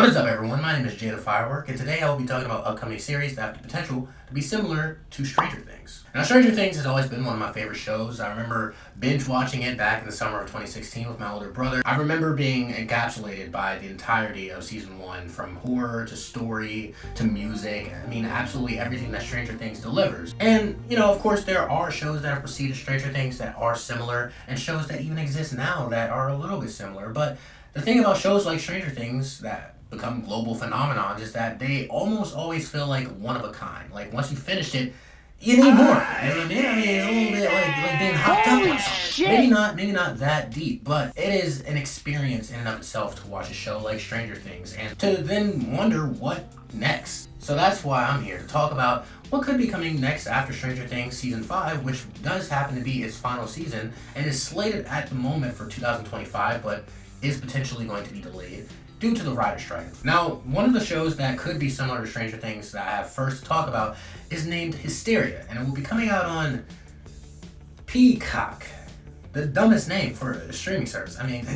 What is up, everyone? My name is Jada Firework, and today I will be talking about upcoming series that have the potential to be similar to Stranger Things. Now, Stranger Things has always been one of my favorite shows. I remember binge watching it back in the summer of 2016 with my older brother. I remember being encapsulated by the entirety of season 1, from horror to story to music. I mean, absolutely everything that Stranger Things delivers. And, of course, there are shows that have preceded Stranger Things that are similar, and shows that even exist now that are a little bit similar. But the thing about shows like Stranger Things that become global phenomenons is that they almost always feel like one of a kind. Like, once you finished it, you need more. You know what I mean? I mean, it's a little bit like being hopped up on something. Maybe not that deep, but it is an experience in and of itself to watch a show like Stranger Things and to then wonder what next. So that's why I'm here to talk about what could be coming next after Stranger Things Season 5, which does happen to be its final season and is slated at the moment for 2025, but is potentially going to be delayed due to the writer's strike. Now, one of the shows that could be similar to Stranger Things that I have first to talk about is named Hysteria, and it will be coming out on Peacock. The dumbest name for a streaming service. I mean,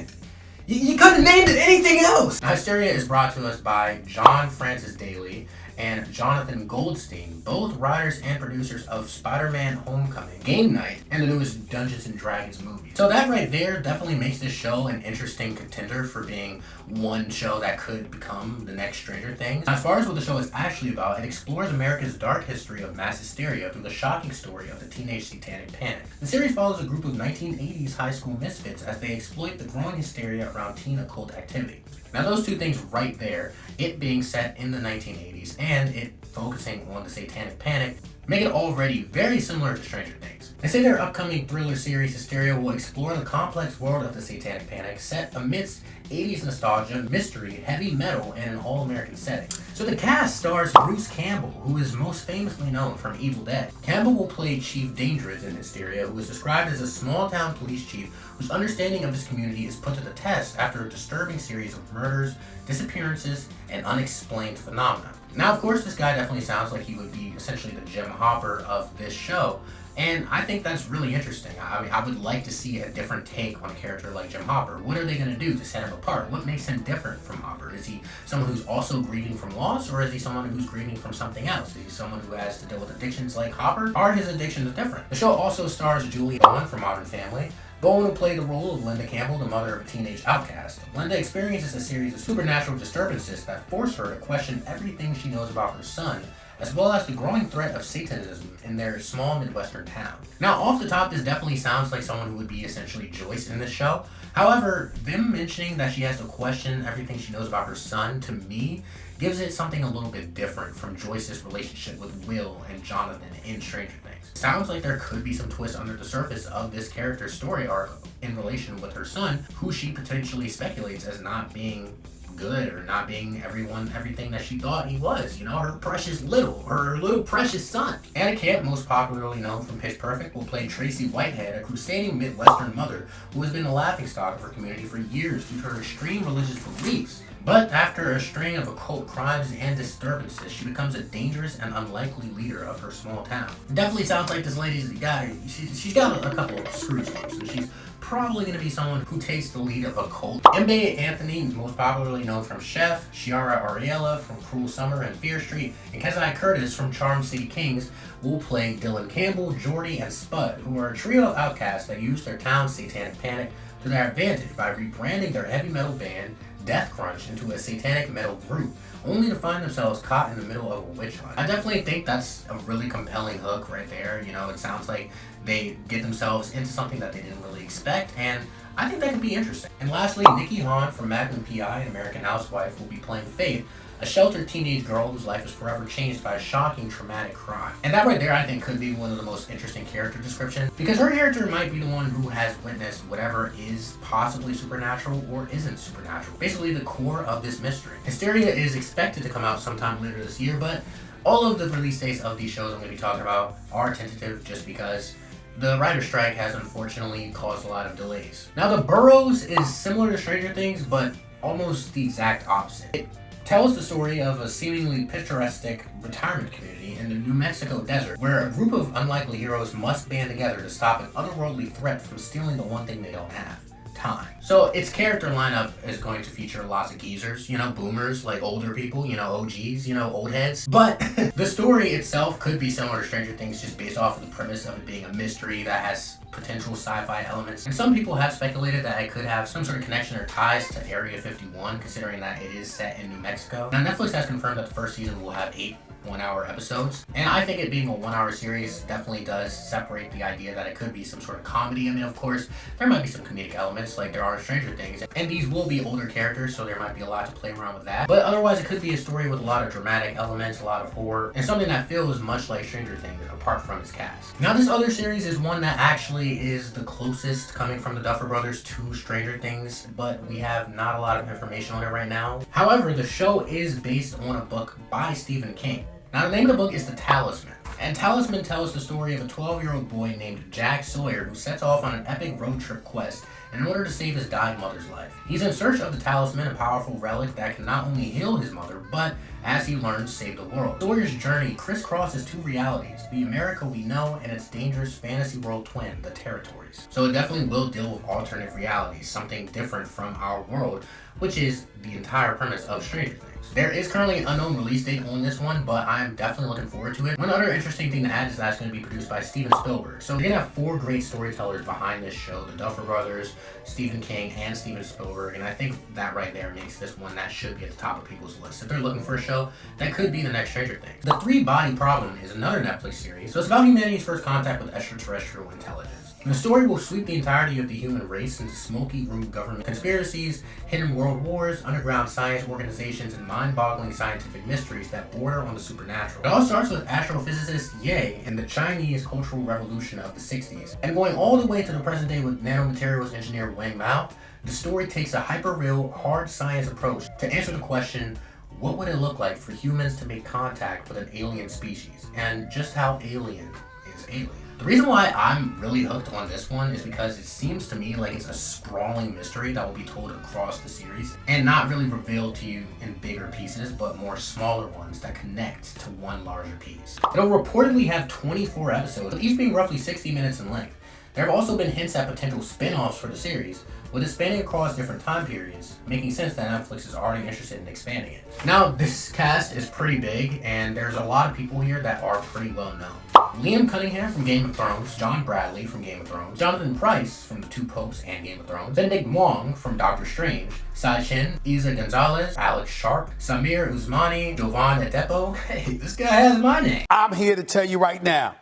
you couldn't have named it anything else! Now, Hysteria is brought to us by John Francis Daly and Jonathan Goldstein, both writers and producers of Spider-Man Homecoming, Game Night, and the newest Dungeons & Dragons movie. So that right there definitely makes this show an interesting contender for being one show that could become the next Stranger Things. As far as what the show is actually about, it explores America's dark history of mass hysteria through the shocking story of the teenage satanic panic. The series follows a group of 1980s high school misfits as they exploit the growing hysteria around teen occult activity. Now, those two things right there, it being set in the 1980s and it focusing on the satanic panic, make it already very similar to Stranger Things. They say their upcoming thriller series Hysteria will explore the complex world of the satanic panic set amidst 80s nostalgia, mystery, heavy metal, and an all-American setting. So the cast stars Bruce Campbell, who is most famously known from Evil Dead. Campbell will play Chief Dangerous in Hysteria, who is described as a small-town police chief whose understanding of his community is put to the test after a disturbing series of murders, disappearances, and unexplained phenomena. Now, of course, this guy definitely sounds like he would be essentially the Jim Hopper of this show, and I think that's really interesting. I mean, I would like to see a different take on a character like Jim Hopper. What are they going to do to set him apart? What makes him different from Hopper? Is he someone who's also grieving from loss, or is he someone who's grieving from something else? Is he someone who has to deal with addictions like Hopper? Are his addictions different? The show also stars Julie Bowen from Modern Family. Bowen will play the role of Linda Campbell, the mother of a teenage outcast. Linda experiences a series of supernatural disturbances that force her to question everything she knows about her son, as well as the growing threat of Satanism in their small Midwestern town. Now, off the top, this definitely sounds like someone who would be essentially Joyce in this show. However, them mentioning that she has to question everything she knows about her son, to me, gives it something a little bit different from Joyce's relationship with Will and Jonathan in Stranger Things. Sounds like there could be some twist under the surface of this character's story arc in relation with her son, who she potentially speculates as not being good or not being everything that she thought he was. Her little precious son. Anna Camp, most popularly known from Pitch Perfect, will play Tracy Whitehead, a crusading Midwestern mother who has been the laughingstock of her community for years due to her extreme religious beliefs. But after a string of occult crimes and disturbances, she becomes a dangerous and unlikely leader of her small town. It definitely sounds like this lady's got she's got a couple of screws loose, and she's probably going to be someone who takes the lead of a cult. Mbe Anthony, most popularly known from Chef, Shiara Ariella from Cruel Summer and Fear Street, and Kezai Curtis from Charm City Kings will play Dylan Campbell, Jordy, and Spud, who are a trio of outcasts that use their town's satanic panic to their advantage by rebranding their heavy metal band Death Crunch into a satanic metal group, only to find themselves caught in the middle of a witch hunt. I definitely think that's a really compelling hook right there. It sounds like they get themselves into something that they didn't really expect, and I think that could be interesting. And lastly, Nikki Hahn from Magnum P.I. and American Housewife will be playing Faith, a sheltered teenage girl whose life is forever changed by a shocking, traumatic crime. And that right there, I think, could be one of the most interesting character descriptions, because her character might be the one who has witnessed whatever is possibly supernatural or isn't supernatural. Basically, the core of this mystery. Hysteria is expected to come out sometime later this year, but all of the release dates of these shows I'm going to be talking about are tentative just because the writer's strike has unfortunately caused a lot of delays. Now, The Burrows is similar to Stranger Things, but almost the exact opposite. It tells the story of a seemingly picturesque retirement community in the New Mexico desert, where a group of unlikely heroes must band together to stop an otherworldly threat from stealing the one thing they don't have: time. So its character lineup is going to feature lots of geezers, boomers, like older people, OGs, old heads. But the story itself could be similar to Stranger Things just based off of the premise of it being a mystery that has potential sci-fi elements. And some people have speculated that it could have some sort of connection or ties to Area 51, considering that it is set in New Mexico. Now, Netflix has confirmed that the first season will have 8 one-hour episodes, and I think it being a 1-hour series definitely does separate the idea that it could be some sort of comedy. I mean, of course, there might be some comedic elements like there are in Stranger Things, and these will be older characters, so there might be a lot to play around with that. But otherwise, it could be a story with a lot of dramatic elements, a lot of horror, and something that feels much like Stranger Things apart from its cast. Now, this other series is one that actually is the closest coming from the Duffer Brothers to Stranger Things, but we have not a lot of information on it right now. However, the show is based on a book by Stephen King. Now, the name of the book is The Talisman, and Talisman tells the story of a 12-year-old boy named Jack Sawyer who sets off on an epic road trip quest in order to save his dying mother's life. He's in search of the talisman, a powerful relic that can not only heal his mother, but, as he learns, save the world. Sawyer's journey crisscrosses 2 realities, the America we know and its dangerous fantasy world twin, the Territories. So it definitely will deal with alternate realities, something different from our world, which is the entire premise of Stranger Things. There is currently an unknown release date on this one, but I'm definitely looking forward to it. One other interesting thing to add is that it's going to be produced by Steven Spielberg. So you're going to have 4 great storytellers behind this show, the Duffer Brothers, Stephen King, and Steven Spielberg, and I think that right there makes this one that should be at the top of people's list. If they're looking for a show, that could be the next Stranger Things. The 3-Body Problem is another Netflix series, so it's about humanity's first contact with extraterrestrial intelligence. The story will sweep the entirety of the human race into smoky room government conspiracies, hidden world wars, underground science organizations, and mind-boggling scientific mysteries that border on the supernatural. It all starts with astrophysicist Ye and the Chinese Cultural Revolution of the 60s. And going all the way to the present day with nanomaterials engineer Wang Mao, the story takes a hyper-real, hard science approach to answer the question, what would it look like for humans to make contact with an alien species? And just how alien is alien? The reason why I'm really hooked on this one is because it seems to me like it's a sprawling mystery that will be told across the series and not really revealed to you in bigger pieces, but more smaller ones that connect to one larger piece. It'll reportedly have 24 episodes, each being roughly 60 minutes in length. There have also been hints at potential spin-offs for the series, with it spanning across different time periods, making sense that Netflix is already interested in expanding it. Now, this cast is pretty big, and there's a lot of people here that are pretty well known. Liam Cunningham from Game of Thrones, John Bradley from Game of Thrones, Jonathan Pryce from The Two Popes and Game of Thrones, Benedict Wong from Doctor Strange, Sai Chen, Isa Gonzalez, Alex Sharp, Samir Usmani, Jovan Adepo. Hey, this guy has my name. I'm here to tell you right now,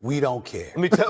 we don't care. Let me tell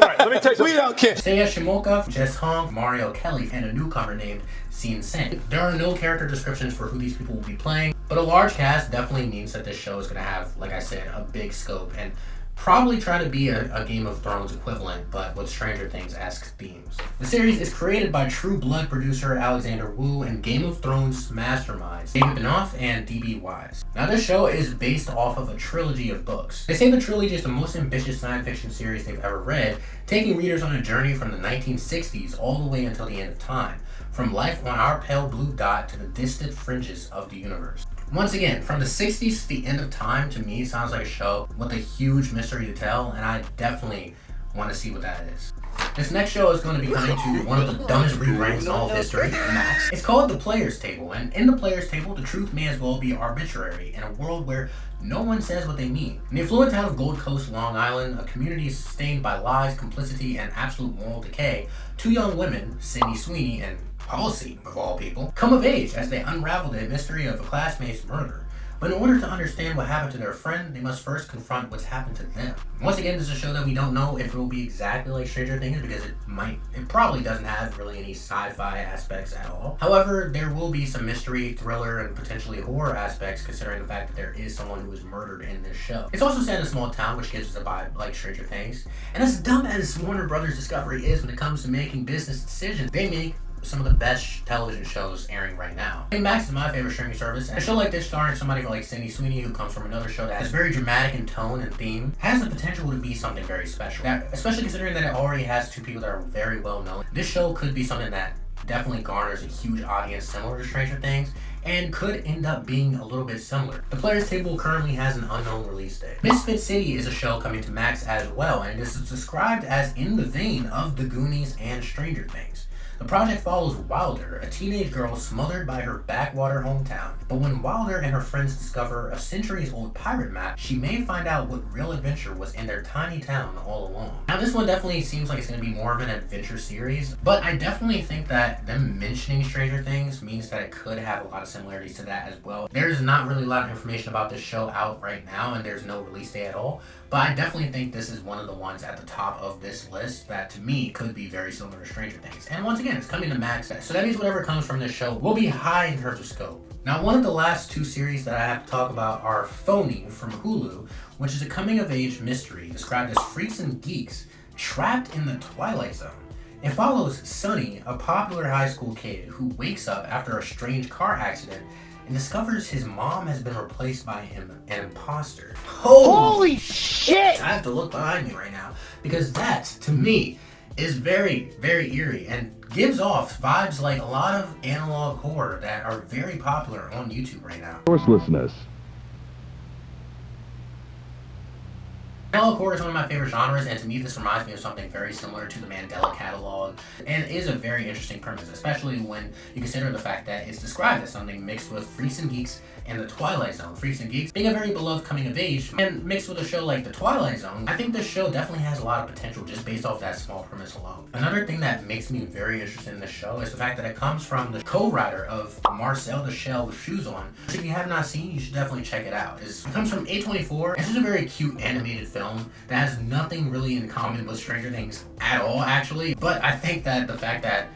you. We don't care. Seiya Shimoka, Jess Hong, Mario Kelly, and a newcomer named Sean Sen. There are no character descriptions for who these people will be playing, but a large cast definitely means that this show is going to have, like I said, a big scope and probably try to be a Game of Thrones equivalent, but with Stranger Things-esque themes. The series is created by True Blood producer Alexander Wu and Game of Thrones masterminds David Benoff and D.B. Wise. Now, this show is based off of a trilogy of books. They say the trilogy is the most ambitious science fiction series they've ever read, taking readers on a journey from the 1960s all the way until the end of time, from life on our pale blue dot to the distant fringes of the universe. Once again, from the 60s to the end of time, to me, sounds like a show with a huge mystery to tell, and I definitely want to see what that is. This next show is going to be coming to one of the dumbest rebrands in all of history, Max. It's called The Player's Table, and in The Player's Table, the truth may as well be arbitrary in a world where no one says what they mean. In the affluent town of Gold Coast, Long Island, a community sustained by lies, complicity, and absolute moral decay, 2 young women, Sydney Sweeney and Policy, of all people, come of age as they unravel the mystery of a classmate's murder. But in order to understand what happened to their friend, they must first confront what's happened to them. Once again, this is a show that we don't know if it will be exactly like Stranger Things because it probably doesn't have really any sci-fi aspects at all. However, there will be some mystery, thriller, and potentially horror aspects considering the fact that there is someone who was murdered in this show. It's also set in a small town, which gives us a vibe like Stranger Things. And as dumb as Warner Brothers Discovery is when it comes to making business decisions, they make some of the best television shows airing right now. Max is my favorite streaming service, and a show like this starring somebody like Sydney Sweeney, who comes from another show that is very dramatic in tone and theme, has the potential to be something very special. Now, especially considering that it already has 2 people that are very well known, this show could be something that definitely garners a huge audience similar to Stranger Things, and could end up being a little bit similar. The Player's Table currently has an unknown release date. Misfit City is a show coming to Max as well, and this is described as in the vein of The Goonies and Stranger Things. The project follows Wilder, a teenage girl smothered by her backwater hometown. But when Wilder and her friends discover a centuries-old pirate map, she may find out what real adventure was in their tiny town all along. Now this one definitely seems like it's going to be more of an adventure series, but I definitely think that them mentioning Stranger Things means that it could have a lot of similarities to that as well. There's not really a lot of information about this show out right now, and there's no release date at all, but I definitely think this is one of the ones at the top of this list that to me could be very similar to Stranger Things. And once again, it's coming to Max, so that means whatever comes from this show will be high in terms of scope. Now, one of the last two series that I have to talk about are Phony from Hulu, which is a coming-of-age mystery described as freaks and geeks trapped in the Twilight Zone. It follows Sunny, a popular high school kid who wakes up after a strange car accident and discovers his mom has been replaced by an imposter. Holy shit! I have to look behind me right now because that, to me, is very, very eerie and gives off vibes like a lot of analog horror that are very popular on YouTube right now. Sourcelessness. Analog horror is one of my favorite genres, and to me this reminds me of something very similar to the Mandela Catalog, and is a very interesting premise, especially when you consider the fact that it's described as something mixed with Freaks and Geeks and the Twilight Zone. Freaks and Geeks being a very beloved coming of age, and mixed with a show like the Twilight Zone, I think this show definitely has a lot of potential just based off that small premise alone. Another thing that makes me very interested in this show is the fact that it comes from the co-writer of Marcel the Shell with Shoes On, which if you have not seen, you should definitely check it out. It comes from A24, and it's just a very cute animated film that has nothing really in common with Stranger Things at all, actually. But I think that the fact that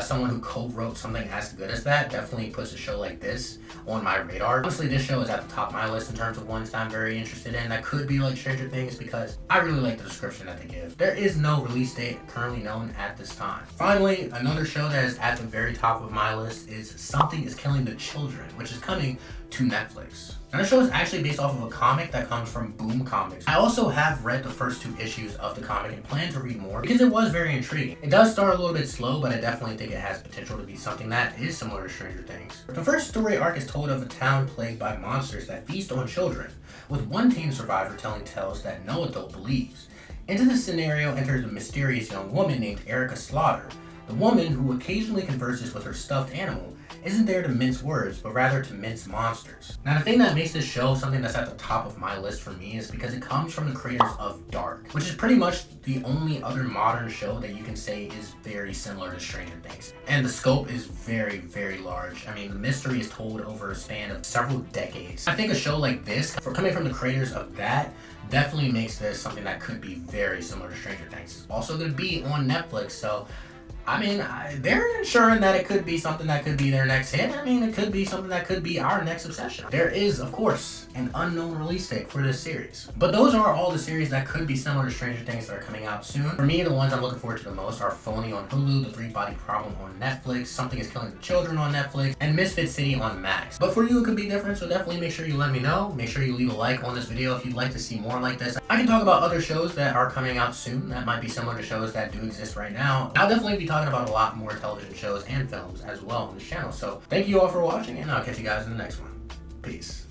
someone who co-wrote something as good as that definitely puts a show like this on my radar. Honestly, this show is at the top of my list in terms of ones that I'm very interested in that could be like Stranger Things because I really like the description that they give. There is no release date currently known at this time. Finally, another show that is at the very top of my list is Something is Killing the Children, which is coming to Netflix. Now, the show is actually based off of a comic that comes from Boom Comics. I also have read the first 2 issues of the comic and plan to read more because it was very intriguing. It does start a little bit slow, but I definitely think it has potential to be something that is similar to Stranger Things. The first story arc is told of a town plagued by monsters that feast on children, with one teen survivor telling tales that no adult believes. Into this scenario enters a mysterious young woman named Erica Slaughter. The woman, who occasionally converses with her stuffed animal, isn't there to mince words, but rather to mince monsters. Now, the thing that makes this show something that's at the top of my list for me is because it comes from the creators of Dark, which is pretty much the only other modern show that you can say is very similar to Stranger Things. And the scope is very, very large. I mean, the mystery is told over a span of several decades. I think a show like this, coming from the creators of that, definitely makes this something that could be very similar to Stranger Things. It's also going to be on Netflix, so I mean, they're ensuring that it could be something that could be their next hit. I mean, it could be something that could be our next obsession. There is, of course, an unknown release date for this series. But those are all the series that could be similar to Stranger Things that are coming out soon. For me, the ones I'm looking forward to the most are Phony on Hulu, The Three-Body Problem on Netflix, Something is Killing the Children on Netflix, and Misfit City on Max. But for you, it could be different, so definitely make sure you let me know. Make sure you leave a like on this video if you'd like to see more like this. I can talk about other shows that are coming out soon that might be similar to shows that do exist right now. I'll definitely be talking about a lot more television shows and films as well on this channel. So thank you all for watching, and I'll catch you guys in the next one. Peace.